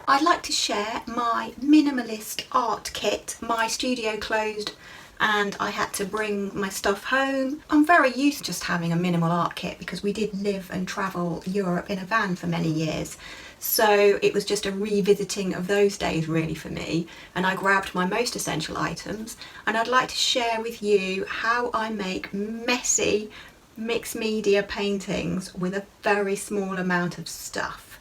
I'd like to share my minimalist art kit. My studio closed and I had to bring my stuff home. I'm very used to just having a minimal art kit because we did live and travel Europe in a van for many years. So it was just a revisiting of those days really for me, and I grabbed my most essential items, and I'd like to share with you how I make messy mixed media paintings with a very small amount of stuff.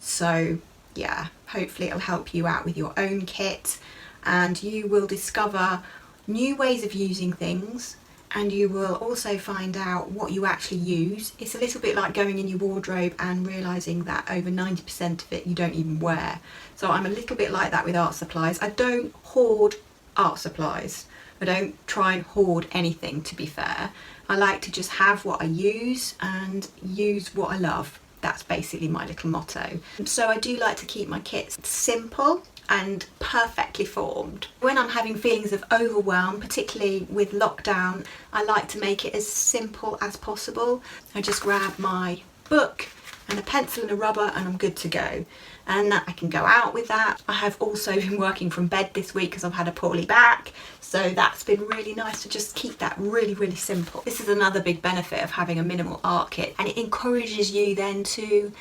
So yeah, hopefully it'll help you out with your own kit, and you will discover new ways of using things, and you will also find out what you actually use. It's a little bit like going in your wardrobe and realising that over 90% of it you don't even wear. So I'm a little bit like that with art supplies. I don't hoard art supplies. I don't try and hoard anything, to be fair. I like to just have what I use and use what I love. That's basically my little motto. So I do like to keep my kits simple and perfectly formed. When I'm having feelings of overwhelm, particularly with lockdown, I like to make it as simple as possible. I just grab my book and a pencil and a rubber and I'm good to go. And I can go out with that. I have also been working from bed this week because I've had a poorly back. So that's been really nice to just keep that really, really simple. This is another big benefit of having a minimal art kit, and it encourages you then to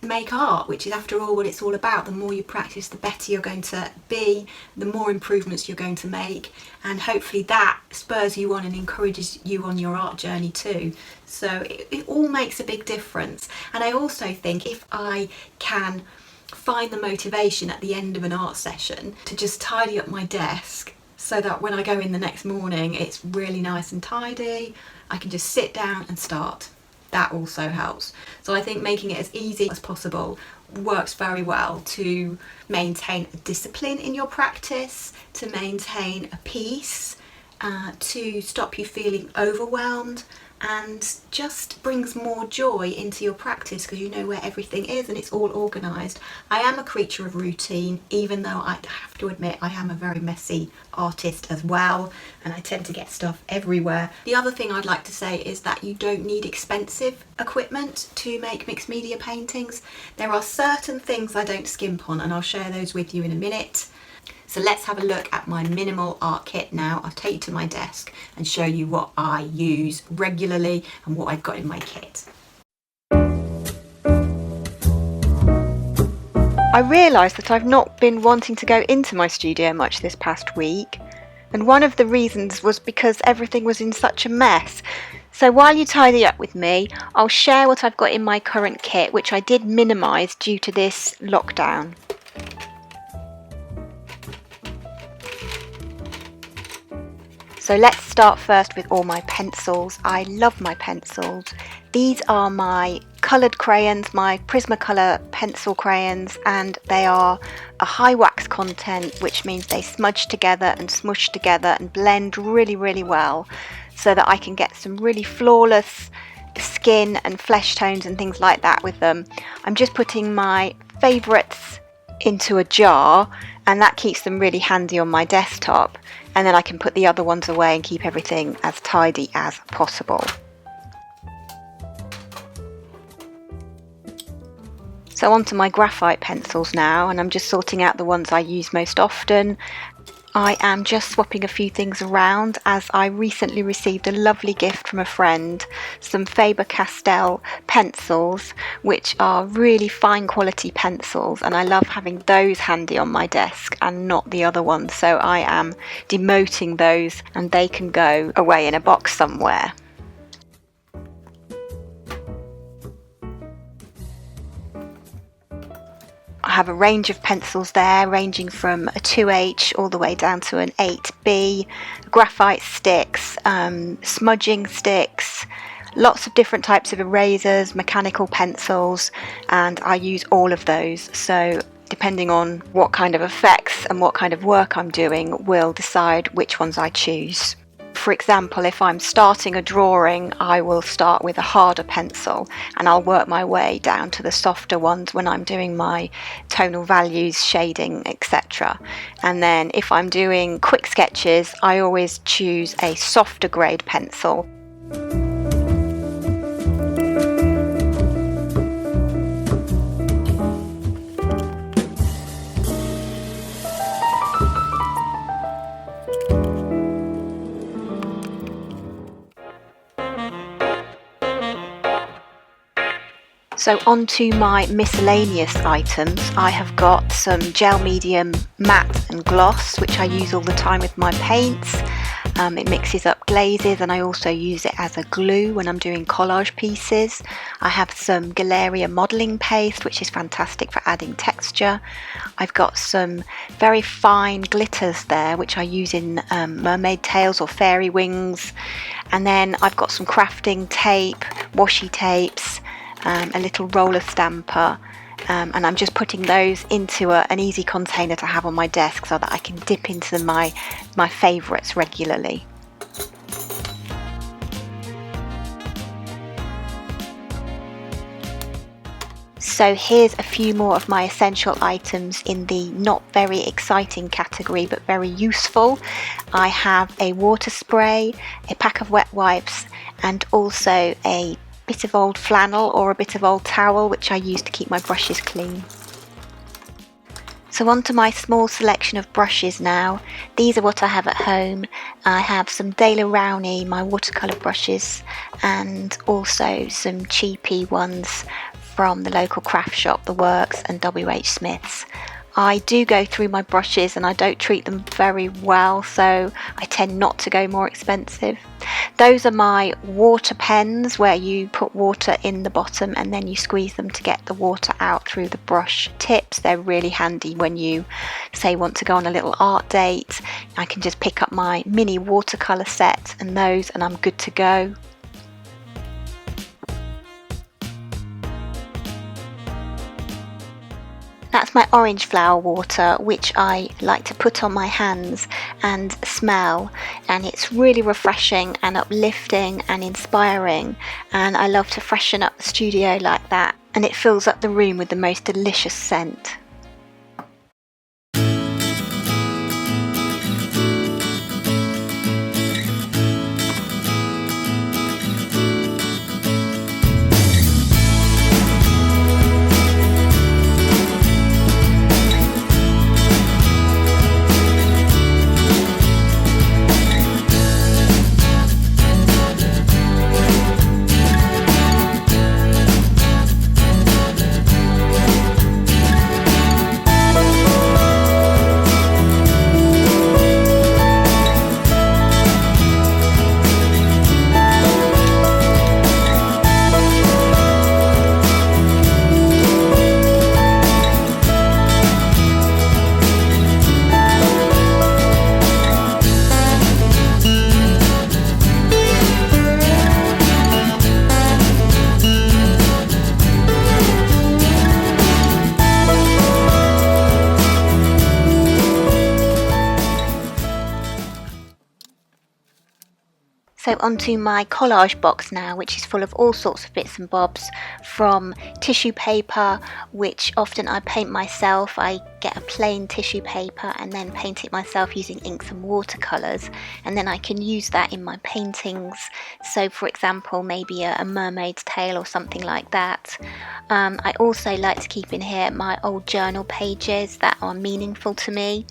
make art, which is after all what it's all about. The more you practice, the better you're going to be, the more improvements you're going to make, and hopefully that spurs you on and encourages you on your art journey too. So it all makes a big difference. And I also think if I can find the motivation at the end of an art session to just tidy up my desk so that when I go in the next morning it's really nice and tidy, I can just sit down and start. That also helps. So I think making it as easy as possible works very well to maintain a discipline in your practice, to maintain a peace, to stop you feeling overwhelmed, and just brings more joy into your practice because you know where everything is and it's all organised. I am a creature of routine, even though I have to admit I am a very messy artist as well, and I tend to get stuff everywhere. The other thing I'd like to say is that you don't need expensive equipment to make mixed media paintings. There are certain things I don't skimp on, and I'll share those with you in a minute. So let's have a look at my minimal art kit now. I'll take you to my desk and show you what I use regularly and what I've got in my kit. I realised that I've not been wanting to go into my studio much this past week, and one of the reasons was because everything was in such a mess. So while you tidy up with me, I'll share what I've got in my current kit, which I did minimise due to this lockdown. So let's start first with all my pencils. I love my pencils. These are my coloured crayons, my Prismacolor pencil crayons, and they are a high wax content, which means they smudge together and smush together and blend really, really well, so that I can get some really flawless skin and flesh tones and things like that with them. I'm just putting my favourites into a jar, and that keeps them really handy on my desktop, and then I can put the other ones away and keep everything as tidy as possible. So onto my graphite pencils now, and I'm just sorting out the ones I use most often. I am just swapping a few things around as I recently received a lovely gift from a friend, some Faber Castell pencils, which are really fine quality pencils, and I love having those handy on my desk and not the other ones, so I am demoting those and they can go away in a box somewhere. I have a range of pencils there, ranging from a 2H all the way down to an 8B, graphite sticks, smudging sticks, lots of different types of erasers, mechanical pencils, and I use all of those. So depending on what kind of effects and what kind of work I'm doing will decide which ones I choose. For example, if I'm starting a drawing, I will start with a harder pencil and I'll work my way down to the softer ones when I'm doing my tonal values, shading, etc. And then if I'm doing quick sketches, I always choose a softer grade pencil. So onto my miscellaneous items. I have got some gel medium matte and gloss, which I use all the time with my paints. It mixes up glazes, and I also use it as a glue when I'm doing collage pieces. I have some Galeria modelling paste, which is fantastic for adding texture. I've got some very fine glitters there, which I use in mermaid tails or fairy wings. And then I've got some crafting tape, washi tapes, a little roller stamper, and I'm just putting those into an easy container to have on my desk so that I can dip into my favourites regularly. So here's a few more of my essential items in the not very exciting category but very useful. I have a water spray, a pack of wet wipes, and also a bit of old flannel or a bit of old towel, which I use to keep my brushes clean. So on to my small selection of brushes now. These are what I have at home. I have some Daler Rowney, my watercolour brushes, and also some cheapy ones from the local craft shop, The Works and WH Smith's. I do go through my brushes and I don't treat them very well, so I tend not to go more expensive. Those are my water pens, where you put water in the bottom and then you squeeze them to get the water out through the brush tips. They're really handy when you, say, want to go on a little art date. I can just pick up my mini watercolour set and those, and I'm good to go. That's my orange flower water, which I like to put on my hands and smell, and it's really refreshing and uplifting and inspiring, and I love to freshen up the studio like that, and it fills up the room with the most delicious scent. So onto my collage box now, which is full of all sorts of bits and bobs, from tissue paper, which often I paint myself. I get a plain tissue paper and then paint it myself using inks and watercolours, and then I can use that in my paintings. So for example, maybe a mermaid's tail or something like that. I also like to keep in here my old journal pages that are meaningful to me.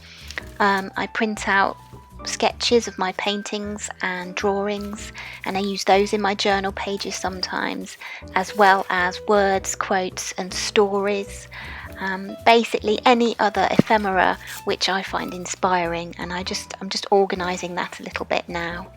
I print out sketches of my paintings and drawings, and I use those in my journal pages sometimes, as well as words, quotes and stories, basically any other ephemera which I find inspiring, and I'm just organising that a little bit now.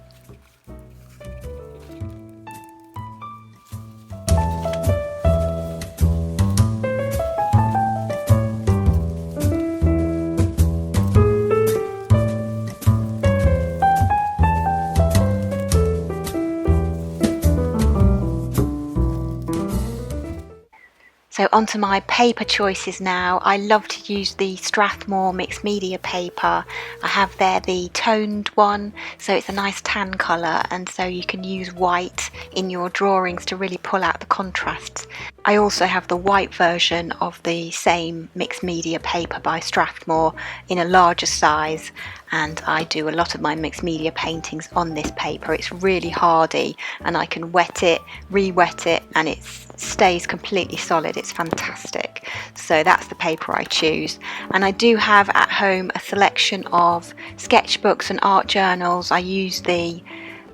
So onto my paper choices now. I love to use the Strathmore mixed media paper. I have there the toned one, so it's a nice tan colour, and so you can use white in your drawings to really pull out the contrasts. I also have the white version of the same mixed media paper by Strathmore in a larger size, and I do a lot of my mixed media paintings on this paper. It's really hardy and I can wet it, re-wet it, and it stays completely solid. It's fantastic. So that's the paper I choose. And I do have at home a selection of sketchbooks and art journals. I use the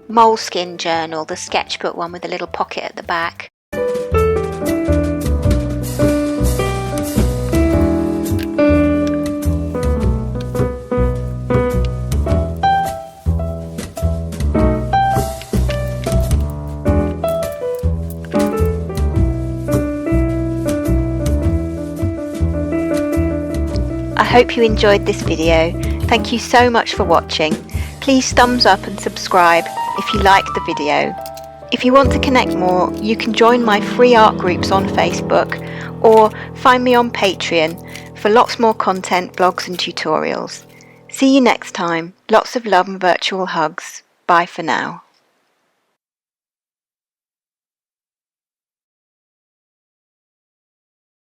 Moleskine journal, the sketchbook one with a little pocket at the back. hope you enjoyed this video. Thank you so much for watching. Please thumbs up and subscribe if you liked the video. If you want to connect more, you can join my free art groups on Facebook or find me on Patreon for lots more content, blogs and tutorials. See you next time. Lots of love and virtual hugs. Bye for now.